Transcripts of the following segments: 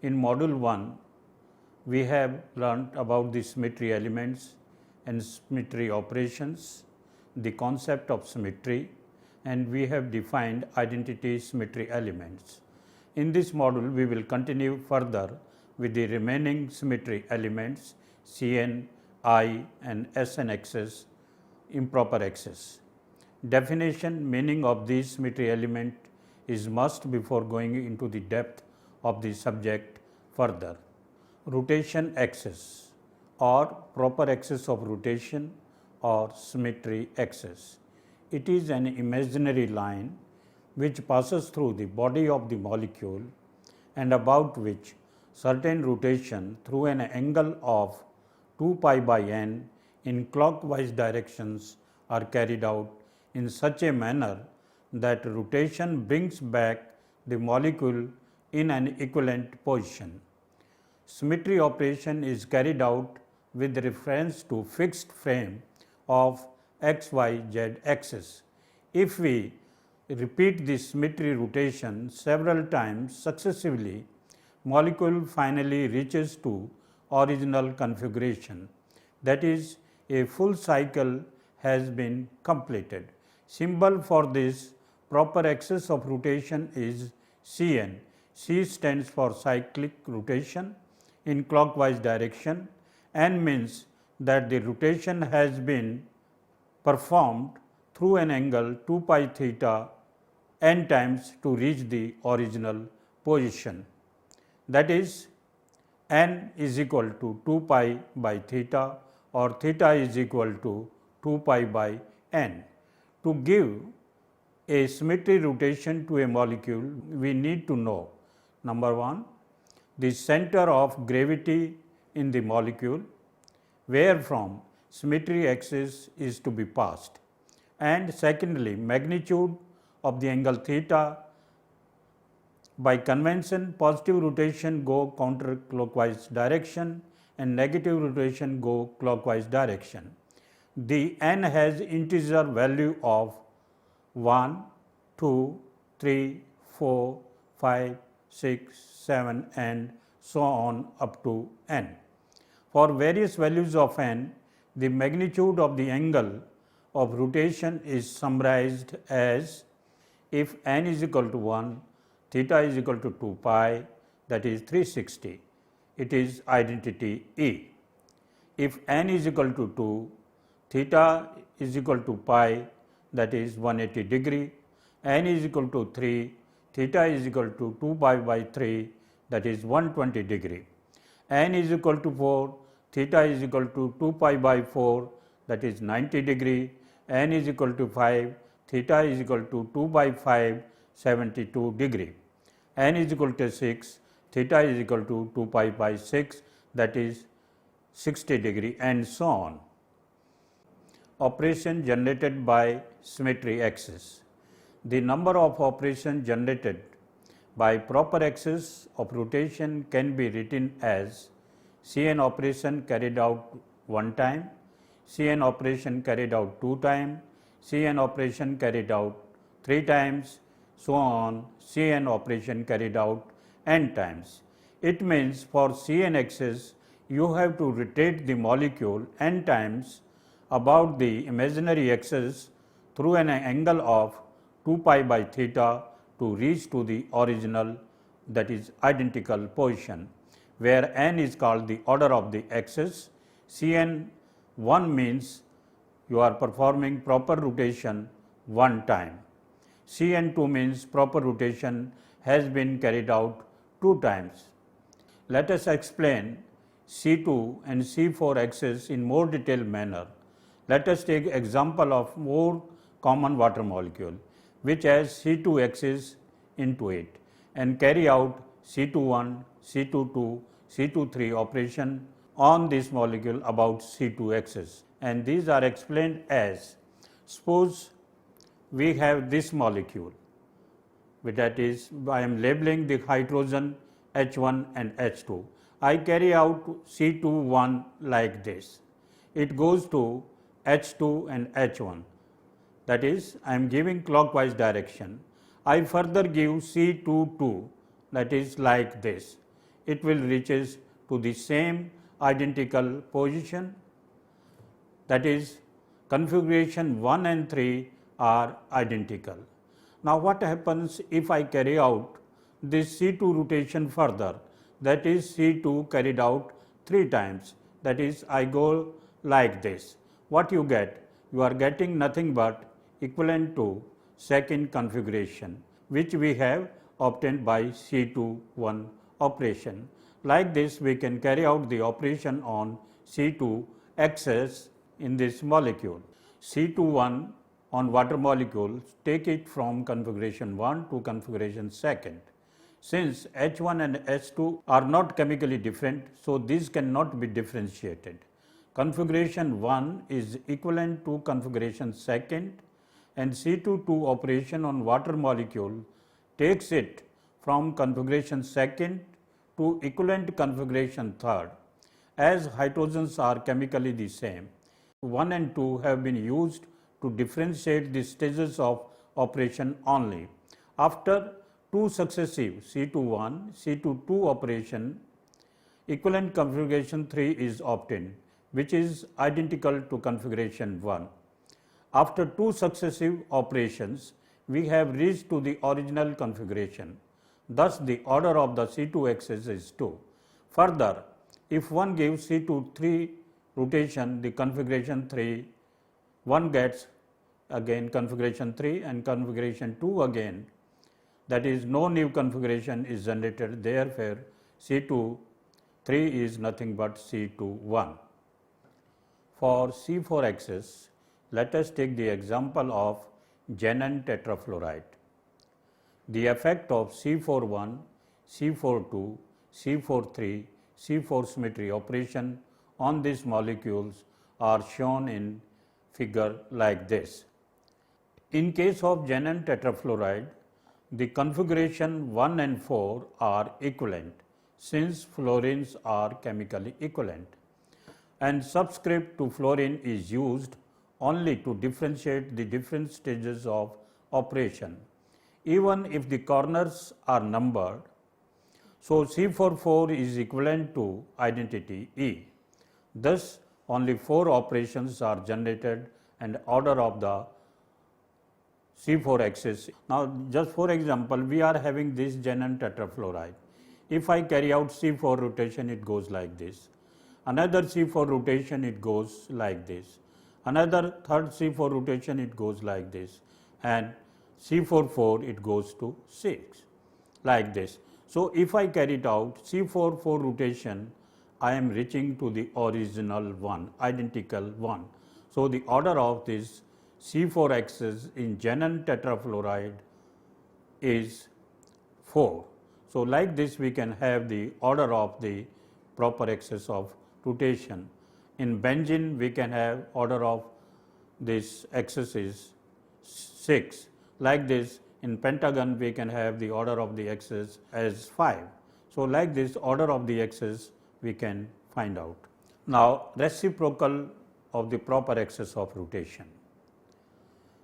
In Module 1, we have learnt about the symmetry elements and symmetry operations, the concept of symmetry, and we have defined identity symmetry elements. In this module, we will continue further with the remaining symmetry elements Cn, I and Sn axis, improper axis. Definition, meaning of these symmetry element is must before going into the depth of the subject further. Rotation axis or proper axis of rotation or symmetry axis. It is an imaginary line which passes through the body of the molecule and about which certain rotation through an angle of 2 pi by n in clockwise directions are carried out in such a manner that rotation brings back the molecule in an equivalent position. Symmetry operation is carried out with reference to fixed frame of x, y, z axis. If we repeat this symmetry rotation several times successively, molecule finally reaches to original configuration. That is, a full cycle has been completed. Symbol for this proper axis of rotation is Cn. C stands for cyclic rotation in clockwise direction. N means that the rotation has been performed through an angle 2 pi theta n times to reach the original position. That is, n is equal to 2 pi by theta or theta is equal to 2 pi by n. To give a symmetry rotation to a molecule, we need to know number 1, the center of gravity in the molecule, where from symmetry axis is to be passed, and secondly, magnitude of the angle theta. By convention, positive rotation go counterclockwise direction and negative rotation go clockwise direction. The n has integer value of 1, 2, 3, 4, 5, 6, 7 and so on up to n. For various values of n, the magnitude of the angle of rotation is summarized as if n is equal to 1, theta is equal to 2 pi, that is 360. It is identity E. If n is equal to 2, theta is equal to pi, that is 180 degree, n is equal to 3, theta is equal to 2 pi by 3, that is 120 degree, n is equal to 4, theta is equal to 2 pi by 4, that is 90 degree, n is equal to 5, theta is equal to 2 by 5, 72 degree, n is equal to 6, theta is equal to 2 pi by 6, that is 60 degree, and so on. Operation generated by symmetry axis. The number of operations generated by proper axis of rotation can be written as Cn operation carried out 1 time, Cn operation carried out 2 times, Cn operation carried out 3 times, so on, Cn operation carried out n times. It means for Cn axis, you have to rotate the molecule n times about the imaginary axis through an angle of 2 pi by theta to reach to the original, that is identical position, where n is called the order of the axis. Cn 1 means you are performing proper rotation 1 time. Cn 2 means proper rotation has been carried out 2 times. Let us explain C2 and C4 axis in more detailed manner. Let us take example of more common water molecule which has C2 axis into it and carry out C21, C22, C23 operation on this molecule about C2 axis, and these are explained as, suppose we have this molecule, that is, I am labeling the hydrogen H1 and H2. I carry out C21 like this. It goes to H2 and H1, that is, I am giving clockwise direction. I further give C22, that is like this. it will reaches to the same identical position, that is configuration 1 and 3 are identical. Now what happens if I carry out this C2 rotation further, that is C2 carried out 3 times, that is I go like this. What you get? You are getting nothing but equivalent to second configuration, which we have obtained by C21 operation. Like this we can carry out the operation on C2 excess in this molecule. C21 on water molecule, take it from configuration 1 to configuration 2nd. Since H1 and H2 are not chemically different, so these cannot be differentiated. Configuration 1 is equivalent to configuration 2nd, and C22 operation on water molecule takes it from configuration 2nd to equivalent configuration 3rd. As hydrogens are chemically the same, 1 and 2 have been used to differentiate the stages of operation only. After 2 successive C21, C22 operation, equivalent configuration 3 is obtained, which is identical to configuration 1. After 2 successive operations, we have reached to the original configuration. Thus, the order of the C2 axis is 2. Further, if one gives C2 3 rotation, the configuration 3, one gets again configuration 3 and configuration 2 again, that is no new configuration is generated, therefore C2 3 is nothing but C2 1. For C4 axis, let us take the example of xenon tetrafluoride. The effect of C41, C42, C43, C4 symmetry operation on these molecules are shown in figure like this. In case of xenon tetrafluoride, the configuration 1 and 4 are equivalent since fluorines are chemically equivalent, and subscript to fluorine is used only to differentiate the different stages of operation, even if the corners are numbered. So, C44 is equivalent to identity E. Thus, only 4 operations are generated and order of the C4 axis. Now, just for example, we are having this xenon tetrafluoride. If I carry out C4 rotation, it goes like this. Another C4 rotation, it goes like this. Another third C4 rotation, it goes like this. And C44, it goes to 6, like this. So, if I carry it out C44 rotation, I am reaching to the original one, identical one. So, the order of this C4 axis in xenon tetrafluoride is 4. So, like this we can have the order of the proper axis of rotation. In benzene we can have order of this axis is 6. Like this in pentagon we can have the order of the axis as 5. So, like this order of the axis we can find out. Now, reciprocal of the proper axis of rotation.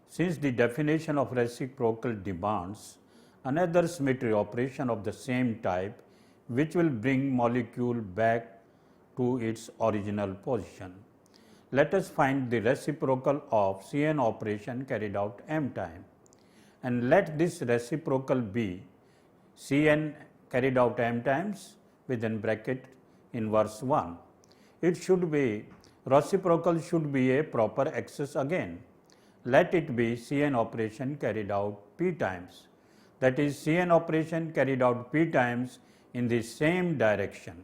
Since the definition of reciprocal demands another symmetry operation of the same type which will bring molecule back to its original position. Let us find the reciprocal of Cn operation carried out m time, and let this reciprocal be Cn carried out m times within bracket inverse 1. It should be reciprocal should be a proper axis again. Let it be Cn operation carried out p times, that is Cn operation carried out p times in the same direction.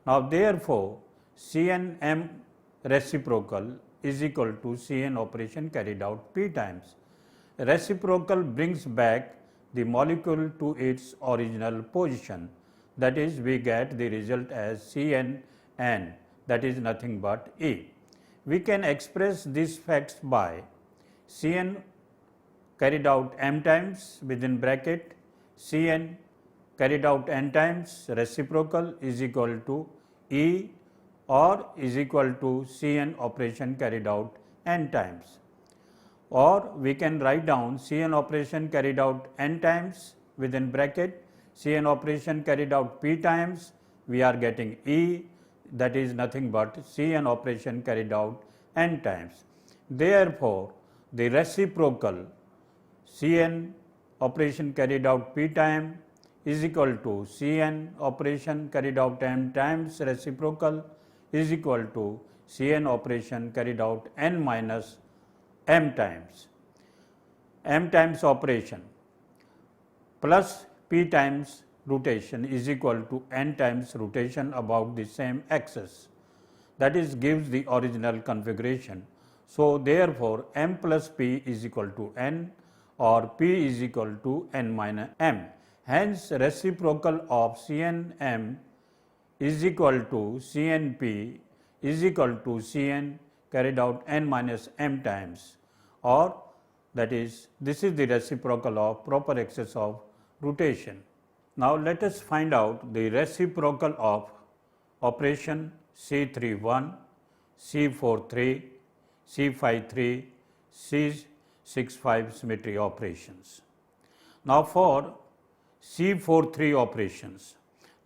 Now, therefore, Cn m reciprocal is equal to Cn operation carried out p times. Reciprocal brings back the molecule to its original position, that is we get the result as Cn n, that is nothing but E. We can express these facts by Cn carried out m times within bracket Cn carried out n times reciprocal is equal to E or is equal to Cn operation carried out n times, or we can write down Cn operation carried out n times within bracket Cn operation carried out p times, we are getting E, that is nothing but Cn operation carried out n times. Therefore, the reciprocal Cn operation carried out p time is equal to Cn operation carried out n times reciprocal is equal to Cn operation carried out n minus m times. M times operation plus p times rotation is equal to n times rotation about the same axis, that is gives the original configuration. So, therefore, m plus p is equal to n or p is equal to n minus m. Hence, reciprocal of Cn m is equal to Cn p is equal to Cn carried out n minus m times, or that is, this is the reciprocal of proper axis of rotation. Now, let us find out the reciprocal of operation C31, C43, C53, C65 symmetry operations. Now, for C43 operations,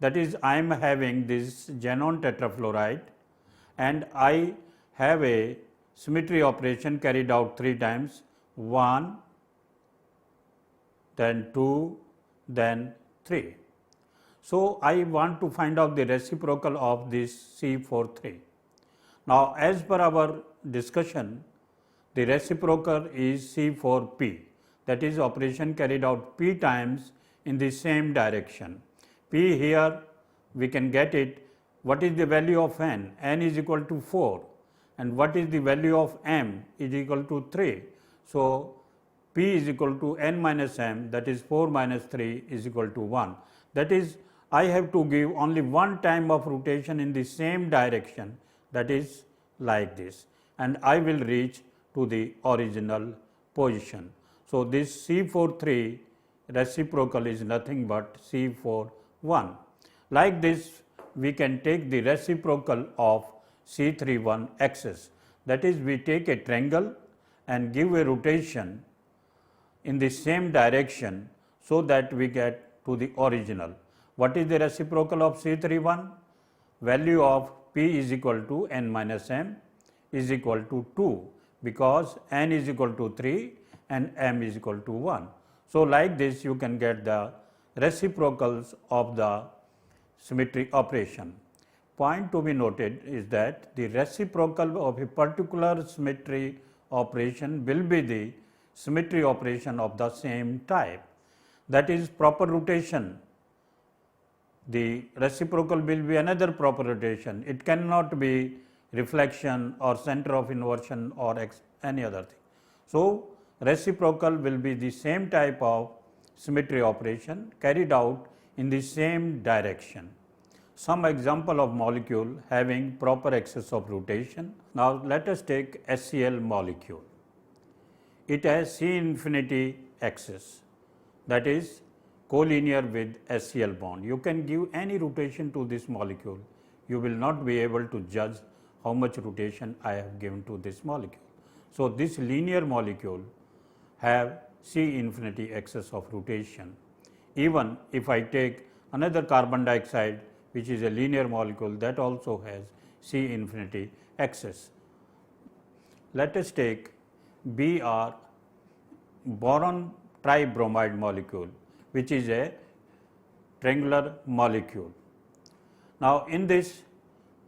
that is, I am having this xenon tetrafluoride and I have a symmetry operation carried out 3 times, 1, then 2, then 3. So, I want to find out the reciprocal of this C43. Now, as per our discussion, the reciprocal is C4P, that is operation carried out P times in the same direction. P here we can get it, what is the value of n? N is equal to 4, and what is the value of m is equal to 3. So, P is equal to n minus m, that is 4 minus 3 is equal to 1. That is, I have to give only one time of rotation in the same direction, that is like this, and I will reach to the original position. So, this C43 reciprocal is nothing but C41. Like this, we can take the reciprocal of C31 axis, that is, we take a triangle and give a rotation in the same direction, so that we get to the original. What is the reciprocal of C31? Value of P is equal to n minus m is equal to 2, because n is equal to 3 and m is equal to 1. So, like this you can get the reciprocals of the symmetry operation. Point to be noted is that the reciprocal of a particular symmetry operation will be the symmetry operation of the same type, that is proper rotation. The reciprocal will be another proper rotation, it cannot be reflection or center of inversion or any other thing. So, reciprocal will be the same type of symmetry operation carried out in the same direction. Some example of molecule having proper axis of rotation. Now, let us take HCl molecule. It has C infinity axis, that is collinear with HCl bond. You can give any rotation to this molecule, you will not be able to judge how much rotation I have given to this molecule. So, this linear molecule have C infinity axis of rotation. Even if I take another carbon dioxide, which is a linear molecule, that also has C infinity axis. Let us take Br, boron tribromide molecule, which is a triangular molecule. Now, in this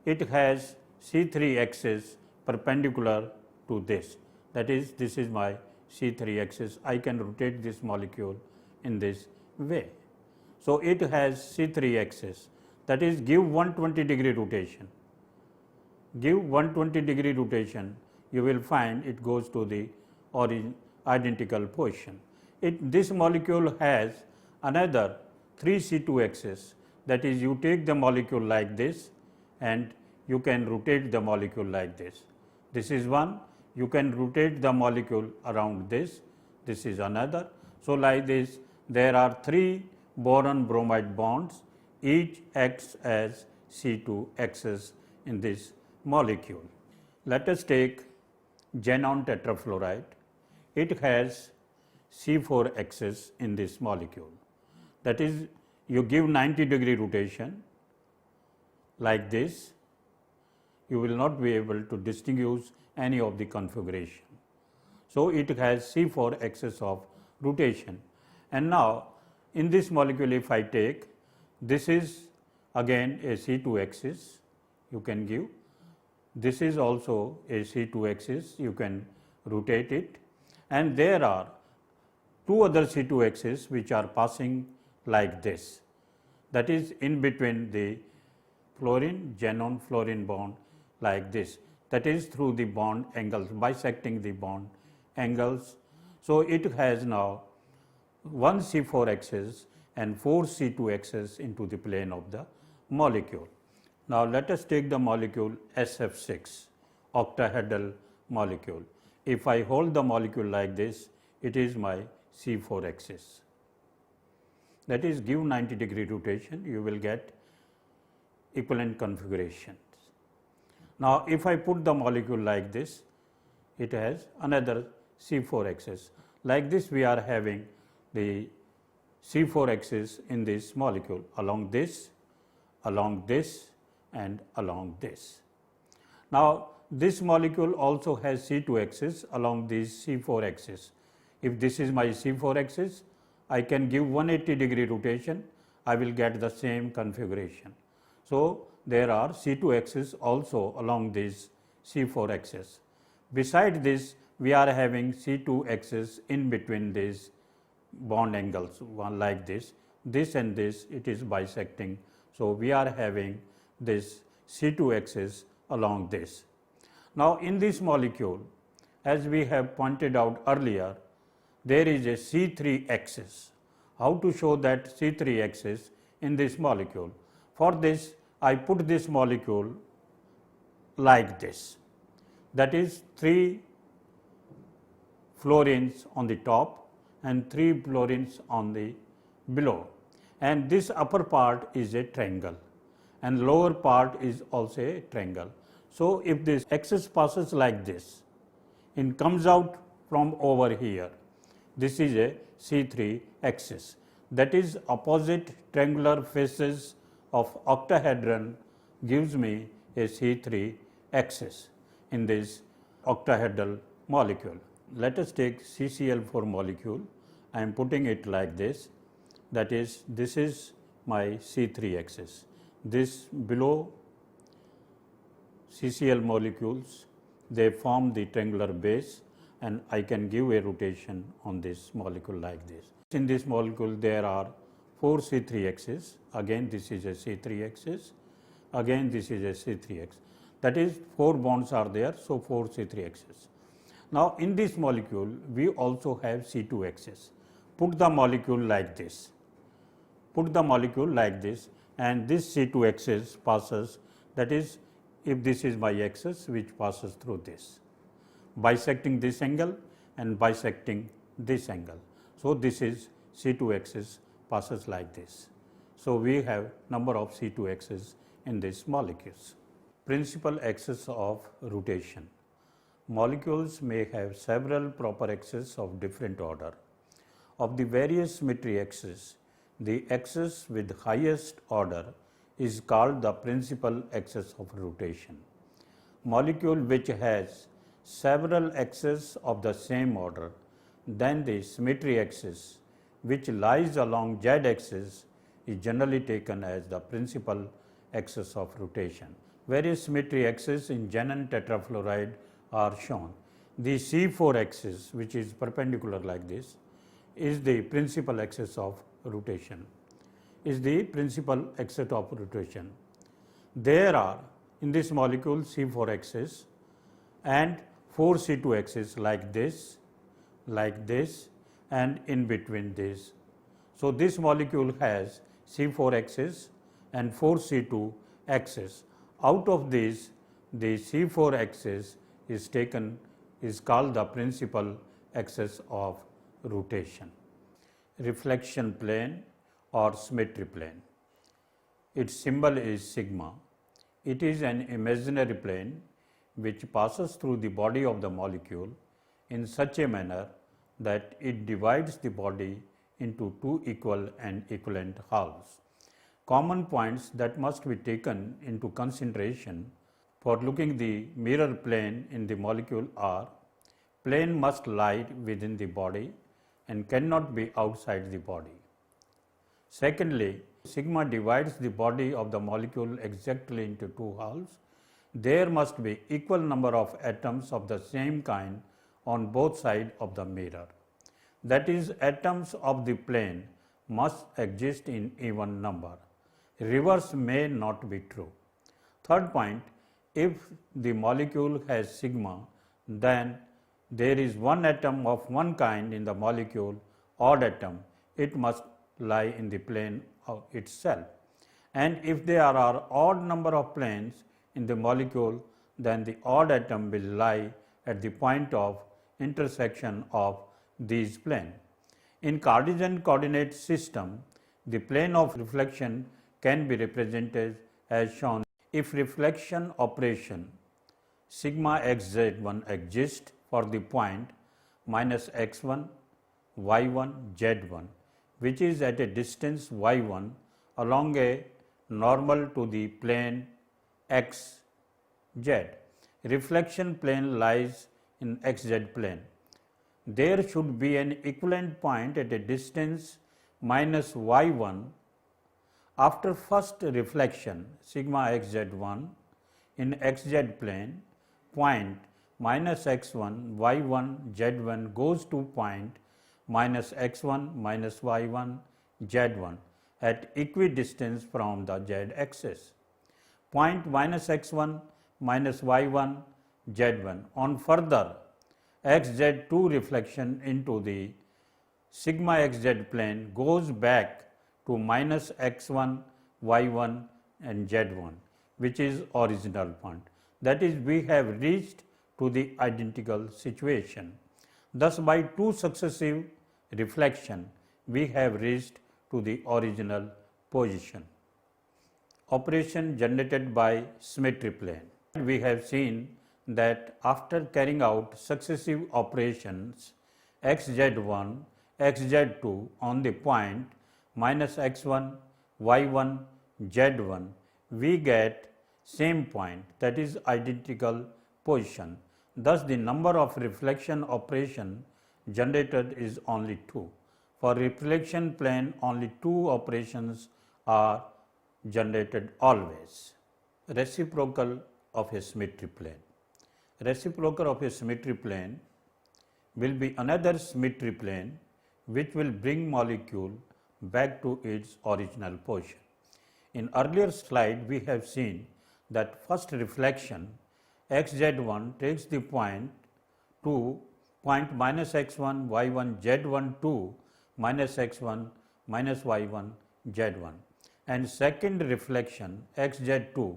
it has C3 axis perpendicular to this, that is, this is my C3 axis. I can rotate this molecule in this way. So, it has C3 axis, that is, give 120 degree rotation. Give 120 degree rotation, you will find it goes to the identical position. This molecule has another 3 C2 axis, that is, you take the molecule like this and you can rotate the molecule like this. This is one, you can rotate the molecule around this, this is another. So, like this there are 3 boron bromide bonds, each acts as C2 axis in this molecule. Let us take xenon tetrafluoride. It has C4 axis in this molecule. That is, you give 90-degree rotation like this, you will not be able to distinguish any of the configuration. So, it has C4 axis of rotation. And now, in this molecule if I take, this is again a C2 axis you can give, this is also a C2 axis, you can rotate it, and there are two other C2 axes which are passing like this, that is in between the fluorine xenon fluorine bond like this, that is through the bond angles, bisecting the bond angles. So, it has now one C4 axis and 4 C2 axes into the plane of the molecule. Now, let us take the molecule SF6, octahedral molecule. If I hold the molecule like this, it is my C4 axis. That is, give 90-degree rotation, you will get equivalent configurations. Now, if I put the molecule like this, it has another C4 axis. Like this, we are having the C4 axis in this molecule along this, and along this. Now, this molecule also has C2 axis along these C4 axis. If this is my C4 axis, I can give 180-degree rotation, I will get the same configuration. So, there are C2 axis also along this C4 axis. Beside this, we are having C2 axis in between these bond angles, one like this and this, it is bisecting. So, we are having this C2 axis along this. Now, in this molecule, as we have pointed out earlier, there is a C3 axis. How to show that C3 axis in this molecule? For this, I put this molecule like this, that is 3 fluorines on the top and 3 fluorines on the below, and this upper part is a triangle and lower part is also a triangle. So, if this axis passes like this and comes out from over here, this is a C3 axis, that is opposite triangular faces of octahedron gives me a C3 axis in this octahedral molecule. Let us take CCl4 molecule, I am putting it like this, that is, this is my C3 axis. This below CCl molecules, they form the triangular base, and I can give a rotation on this molecule like this. In this molecule, there are 4 C3 axes, again this is a C3 axis, again this is a C3 axis, that is 4 bonds are there, so 4 C3 axes. Now, in this molecule, we also have C2 axis. Put the molecule like this, and this C2 axis passes, that is, if this is my axis which passes through this, bisecting this angle and bisecting this angle. So, this is C2 axis passes like this. So, we have number of C2 axes in these molecules. Principal axis of rotation. Molecules may have several proper axes of different order. Of the various symmetry axes, the axis with highest order is called the principal axis of rotation. Molecule which has several axes of the same order, then the symmetry axis which lies along z axis is generally taken as the principal axis of rotation. Various symmetry axes in xenon tetrafluoride are shown. The C4 axis, which is perpendicular like this, is the principal axis of rotation. There are in this molecule C4 axis and 4 C2 axis like this, and in between this. So, this molecule has C4 axis and 4 C2 axis. Out of these, the C4 axis is called the principal axis of rotation. Reflection plane or symmetry plane. Its symbol is sigma. It is an imaginary plane which passes through the body of the molecule in such a manner that it divides the body into two equal and equivalent halves. Common points that must be taken into consideration for looking the mirror plane in the molecule are: plane must lie within the body and cannot be outside the body. Secondly, sigma divides the body of the molecule exactly into two halves. There must be equal number of atoms of the same kind on both sides of the mirror. That is, atoms of the plane must exist in even number. Reverse may not be true. Third point, if the molecule has sigma, then there is one atom of one kind in the molecule, odd atom, it must lie in the plane of itself. And if there are odd number of planes in the molecule, then the odd atom will lie at the point of intersection of these planes. In Cartesian coordinate system, the plane of reflection can be represented as shown. If reflection operation sigma xz1 exists for the point minus x1, y1, z1, which is at a distance y1 along a normal to the plane x, z. Reflection plane lies in xz plane. There should be an equivalent point at a distance minus y1 after first reflection sigma xz1 in xz plane. Point minus x1, y1, z1 goes to point minus x1 minus y1, z1 at equidistance from the z axis. Point minus x1 minus y1, z1 on further xz2 reflection into the sigma xz plane goes back to minus x1, y1 and z1, which is original point. That is, we have reached to the identical situation. Thus, by two successive reflection, we have reached to the original position. Operation generated by symmetry plane. We have seen that after carrying out successive operations xz1, xz2 on the point minus x1, y1, z1, we get same point, that is identical position. Thus, the number of reflection operation generated is only 2. For reflection plane, only 2 operations are generated always. Reciprocal of a symmetry plane. Reciprocal of a symmetry plane will be another symmetry plane which will bring molecule back to its original position. In earlier slide, we have seen that first reflection xz1 takes the point to point minus x1, y1, z1 to minus x1 minus y1, z1, and second reflection xz2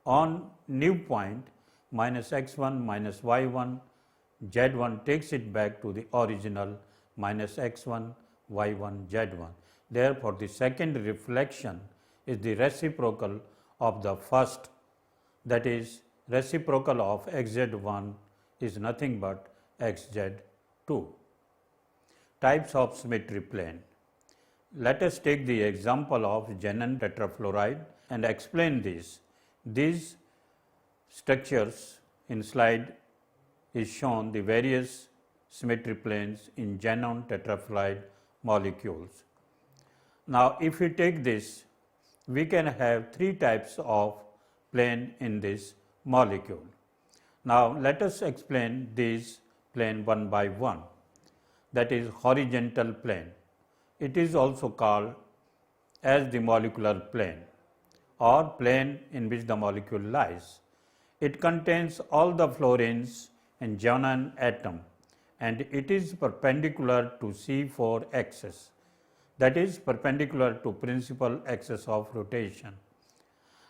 on new point minus x1 minus y1, z1 takes it back to the original minus x1, y1, z1. Therefore, the second reflection is the reciprocal of the first, that is, reciprocal of xz1 is nothing but xz2. Types of symmetry plane. Let us take the example of xenon tetrafluoride and explain this. These structures in slide is shown the various symmetry planes in xenon tetrafluoride molecules. Now, if we take this, we can have 3 types of plane in this molecule. Now, let us explain these plane one by one. That is horizontal plane. It is also called as the molecular plane or plane in which the molecule lies. It contains all the fluorines and xenon atom and it is perpendicular to C4 axis, that is perpendicular to principal axis of rotation.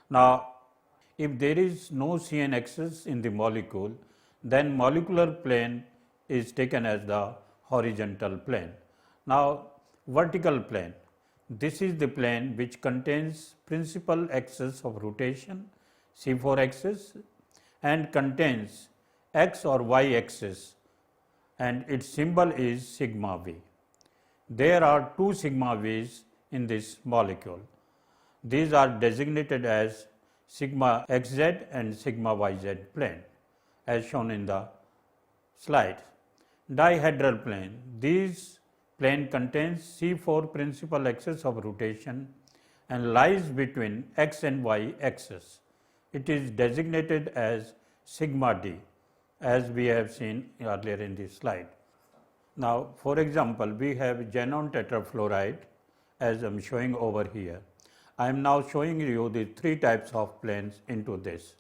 Now, if there is no CN axis in the molecule, then molecular plane is taken as the horizontal plane. Now, vertical plane. This is the plane which contains principal axis of rotation, C4 axis, and contains x or y axis, and its symbol is sigma v. There are two sigma V's in this molecule. These are designated as sigma xz and sigma yz plane as shown in the slide. Dihedral plane. These plane contains C4 principal axis of rotation and lies between x and y axis. It is designated as sigma d as we have seen earlier in this slide. Now, for example, we have xenon tetrafluoride as I am showing over here. I am now showing you the three types of planes into this.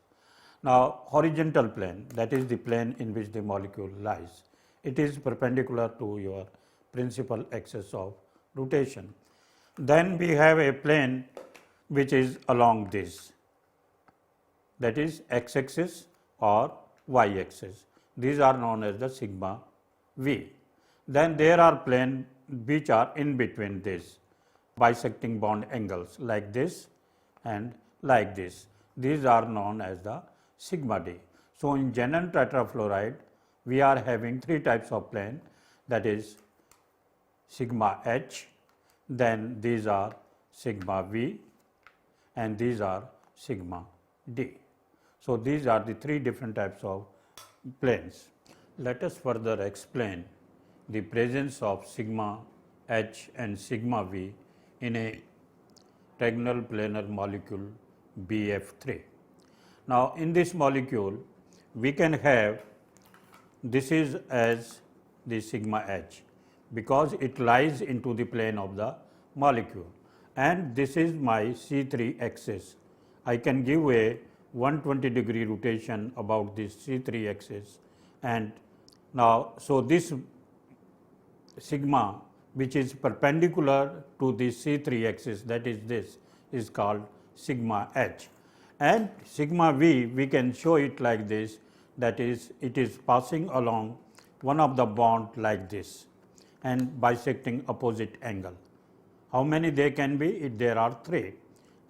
Now, horizontal plane, that is the plane in which the molecule lies. It is perpendicular to your principal axis of rotation. Then we have a plane which is along this, that is x axis or y axis. These are known as the sigma v. Then there are planes which are in between this, bisecting bond angles like this and like this. These are known as the sigma d. So, in xenon tetrafluoride, we are having three types of plane, that is sigma h, then these are sigma v, and these are sigma d. So, these are the three different types of planes. Let us further explain the presence of sigma h and sigma v in a trigonal planar molecule BF3. Now, in this molecule, we can have, this is as the sigma h because it lies into the plane of the molecule, and this is my C3 axis. I can give a 120-degree rotation about this C3 axis, and now, so this sigma which is perpendicular to the C3 axis, that is this, is called sigma h, and sigma v we can show it like this, that is it is passing along one of the bond like this and bisecting opposite angle. How many they can be? There are three.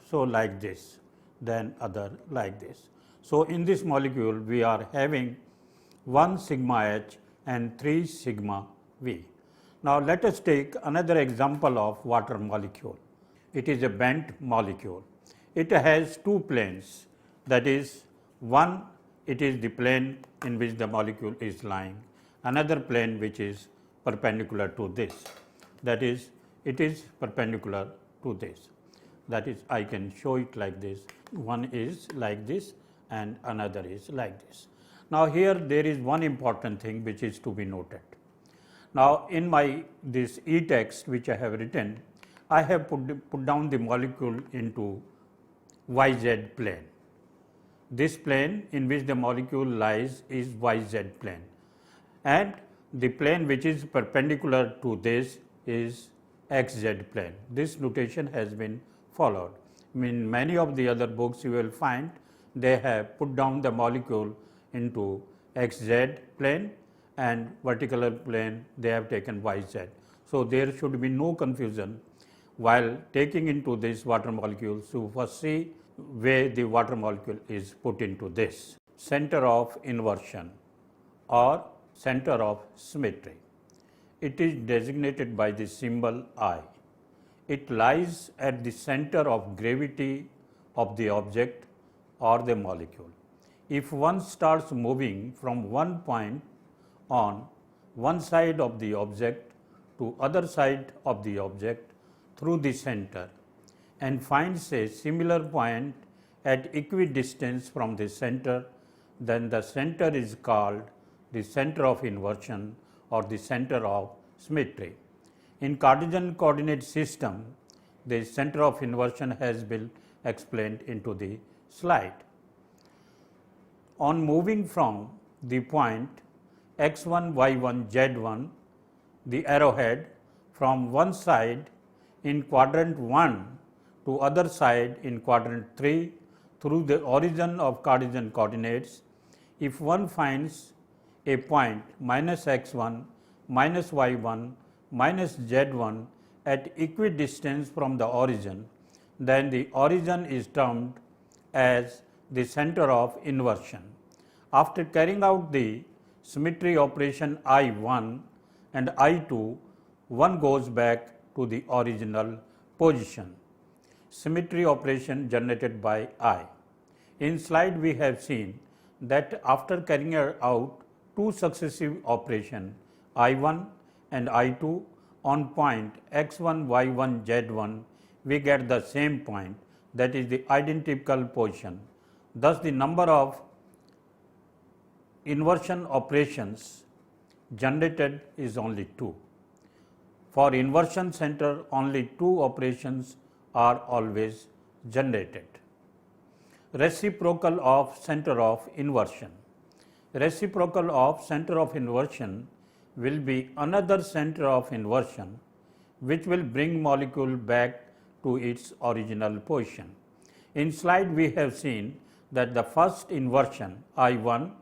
So, like this, then other like this. So, in this molecule we are having 1 sigma h and 3 sigma v. Now, let us take another example of water molecule. It is a bent molecule. It has two planes, that is, one, it is the plane in which the molecule is lying, another plane which is perpendicular to this, that is, it is perpendicular to this, that is, I can show it like this, one is like this and another is like this. Now, here there is one important thing which is to be noted. Now, in my this e-text which I have written, I have put down the molecule into YZ plane. This plane in which the molecule lies is YZ plane, and the plane which is perpendicular to this is XZ plane. This notation has been followed. In many of the other books you will find they have put down the molecule into XZ plane, and vertical plane they have taken YZ. So, there should be no confusion while taking into this water molecule. So, first see where the water molecule is put into this. Center of inversion or center of symmetry. It is designated by the symbol I. It lies at the center of gravity of the object or the molecule. If one starts moving from one point on one side of the object to other side of the object through the center and finds a similar point at equidistance from the center, then the center is called the center of inversion or the center of symmetry. In Cartesian coordinate system, the center of inversion has been explained into the slide. On moving from the point x1, y1, z1, the arrowhead from one side in quadrant 1 to other side in quadrant 3 through the origin of Cartesian coordinates, if one finds a point minus x1, minus y1, minus z1 at equidistance from the origin, then the origin is termed as the center of inversion. After carrying out the symmetry operation I1 and I2, one goes back to the original position. Symmetry operation generated by I. In slide we have seen that after carrying out two successive operations I1 and I2 on point x1, y1, z1, we get the same point, that is the identical position. Thus, the number of inversion operations generated is only 2. For inversion center, only 2 operations are always generated. Reciprocal of center of inversion. Reciprocal of center of inversion will be another center of inversion which will bring molecule back to its original position. In slide we have seen that the first inversion I1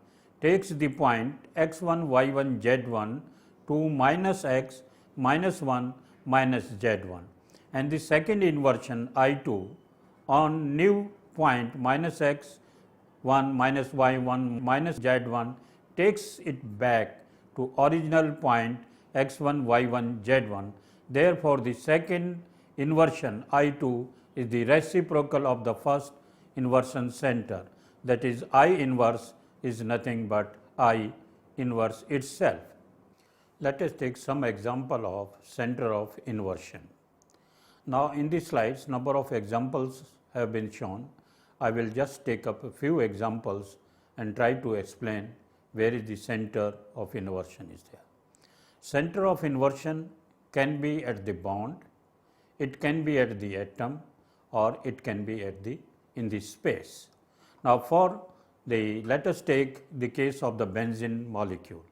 takes the point x1, y1, z1 to minus x minus 1 minus z1, and the second inversion I2 on new point minus x 1 minus y1 minus z1 takes it back to original point x1, y1, z1. Therefore, the second inversion I2 is the reciprocal of the first inversion center, that is I inverse is nothing but I inverse itself. Let us take some example of center of inversion. Now, in the slides, number of examples have been shown. I will just take up a few examples and try to explain where is the center of inversion is there. Center of inversion can be at the bond, it can be at the atom, or it can be at the in the space. Now, for the let us take the case of the benzene molecule.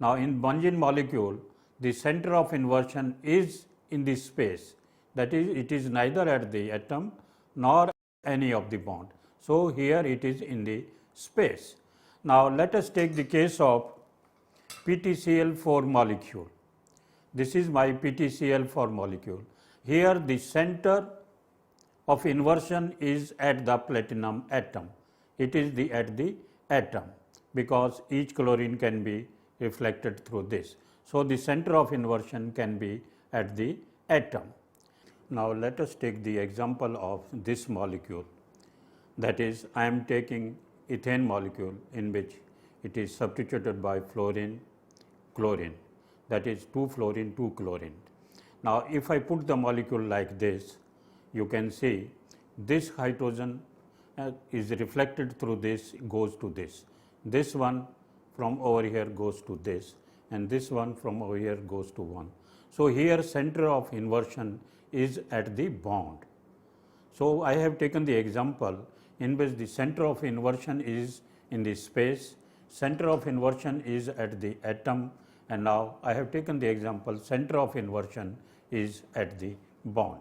Now, in benzene molecule, the center of inversion is in the space, that is, it is neither at the atom nor any of the bond. So, here it is in the space. Now, let us take the case of PTCl4 molecule. This is my PTCl4 molecule. Here the center of inversion is at the platinum atom. It is at the atom, because each chlorine can be reflected through this. So, the center of inversion can be at the atom. Now, let us take the example of this molecule, that is, I am taking ethane molecule in which it is substituted by fluorine, chlorine, that is 2 fluorine, 2 chlorine. Now, if I put the molecule like this, you can see this hydrogen is reflected through this, goes to this. This one from over here goes to this, and this one from over here goes to 1. So, here center of inversion is at the bond. So, I have taken the example in which the center of inversion is in the space, center of inversion is at the atom, and now I have taken the example center of inversion is at the bond.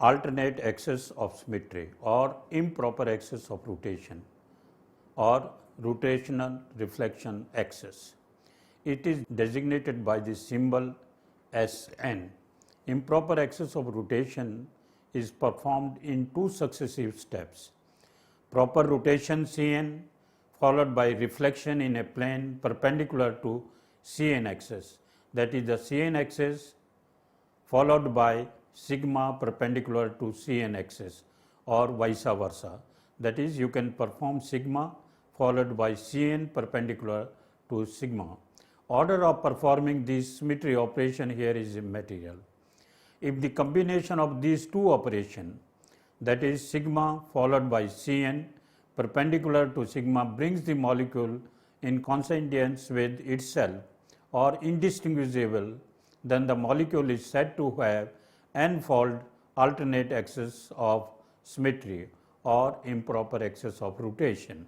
Alternate axis of symmetry or improper axis of rotation or rotational reflection axis. It is designated by the symbol Sn. Improper axis of rotation is performed in 2 successive steps. Proper rotation Cn followed by reflection in a plane perpendicular to Cn axis, that is the Cn axis followed by sigma perpendicular to Cn axis, or vice versa, that is you can perform sigma followed by Cn perpendicular to sigma. Order of performing this symmetry operation here is immaterial. If the combination of these two operations, that is sigma followed by Cn perpendicular to sigma, brings the molecule in coincidence with itself or indistinguishable, then the molecule is said to have n-fold alternate axis of symmetry or improper axis of rotation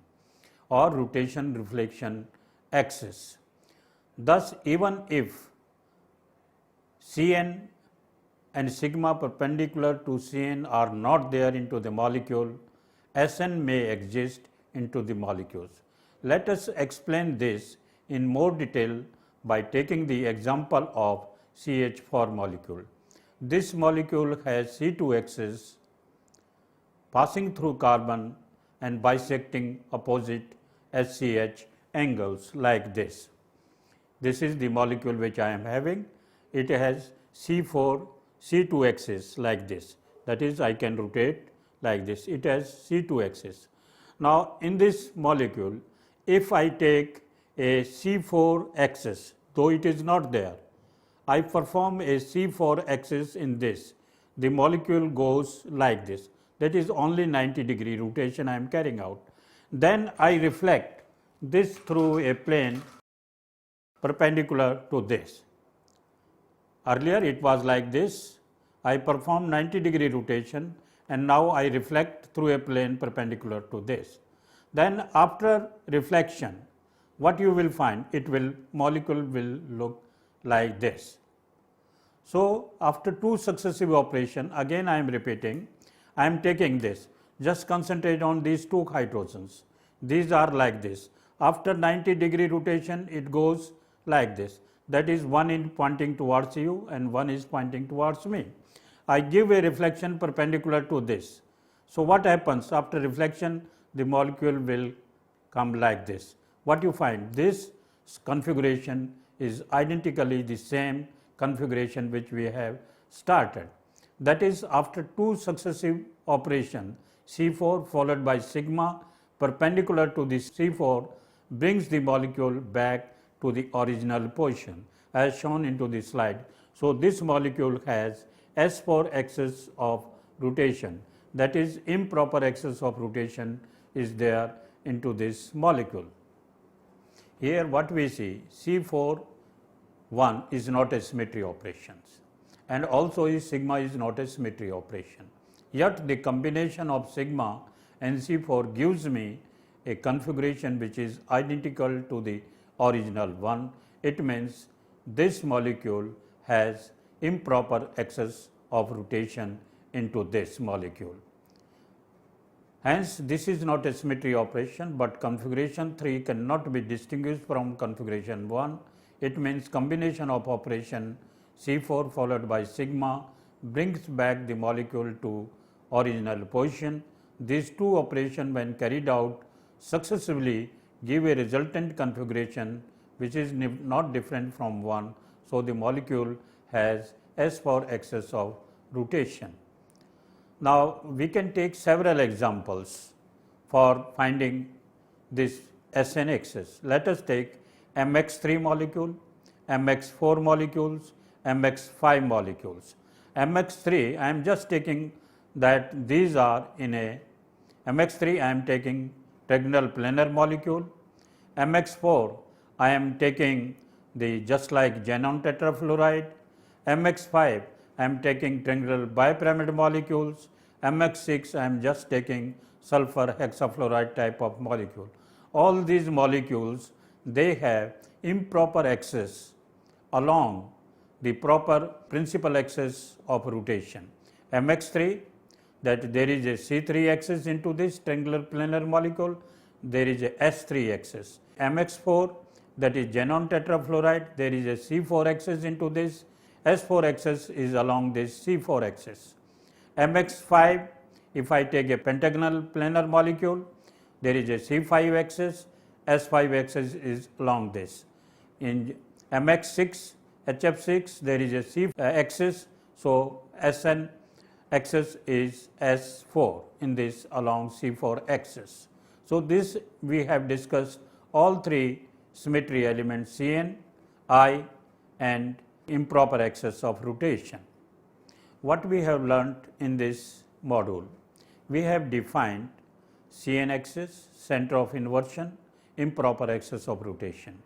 or rotation reflection axis. Thus, even if Cn and sigma perpendicular to Cn are not there into the molecule, Sn may exist into the molecules. Let us explain this in more detail by taking the example of CH4 molecule. This molecule has C2 axis passing through carbon and bisecting opposite SCH angles like this. This is the molecule which I am having. it has C4, C2 axis like this. That is, I can rotate like this. It has C2 axis. Now, in this molecule, if I take a C4 axis, though it is not there, I perform a C4 axis in this. The molecule goes like this. That is only 90-degree rotation I am carrying out. Then I reflect this through a plane perpendicular to this. Earlier it was like this. I perform 90-degree rotation and now I reflect through a plane perpendicular to this. Then after reflection, what you will find? Molecule will look like this. So after two successive operations, again I am repeating, I am taking this. Just concentrate on these two hydrogens. These are like this. After 90-degree rotation, it goes like this. That is, one is pointing towards you and one is pointing towards me. I give a reflection perpendicular to this. So what happens? After reflection, the molecule will come like this. What you find? This configuration is identically the same configuration which we have started. That is, after two successive operations, C4 followed by sigma perpendicular to the C4 brings the molecule back to the original position as shown into the slide. So this molecule has S4 axis of rotation, that is, improper axis of rotation is there into this molecule. Here what we see, C4 1 is not a symmetry operations and also sigma is not a symmetry operation. Yet the combination of sigma and C4 gives me a configuration which is identical to the original one. It means this molecule has improper axis of rotation into this molecule. Hence, this is not a symmetry operation, but configuration 3 cannot be distinguished from configuration 1. It means combination of operation C4 followed by sigma brings back the molecule to original position. These two operations, when carried out successively, give a resultant configuration which is not different from 1. So, the molecule has S4 axis of rotation. Now, we can take several examples for finding this SN axis. Let us take MX3 molecule, MX4 molecules, MX5 molecules. MX3, I am just taking that these are in a MX3, I am taking trigonal planar molecule. MX4, I am taking the just like xenon tetrafluoride. MX5, I am taking trigonal bipyramid molecules. MX6, I am just taking sulfur hexafluoride type of molecule. All these molecules, they have improper axis along the proper principal axis of rotation. MX3, that there is a C3 axis into this triangular planar molecule, there is a S3 axis. MX4, that is xenon tetrafluoride, there is a C4 axis into this, S4 axis is along this C4 axis. MX5, if I take a pentagonal planar molecule, there is a C5 axis, S5 axis is along this. In MX6, HF6, there is a C axis, so SN axis is S4 in this along C4 axis. So, this we have discussed all three symmetry elements Cn, I and improper axis of rotation. What we have learnt in this module? We have defined Cn axis, center of inversion, improper axis of rotation.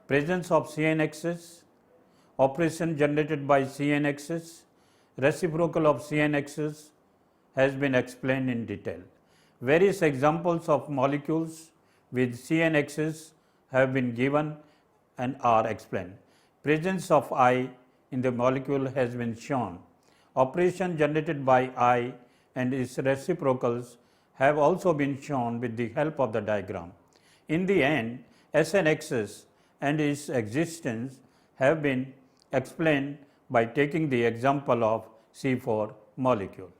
Presence of Cn axis, operation generated by Cn axis, reciprocal of Cn axis has been explained in detail. Various examples of molecules with Cn axis have been given and are explained. Presence of I in the molecule has been shown. Operation generated by I and its reciprocals have also been shown with the help of the diagram. In the end, Sn axis and its existence have been explained by taking the example of C4 molecule.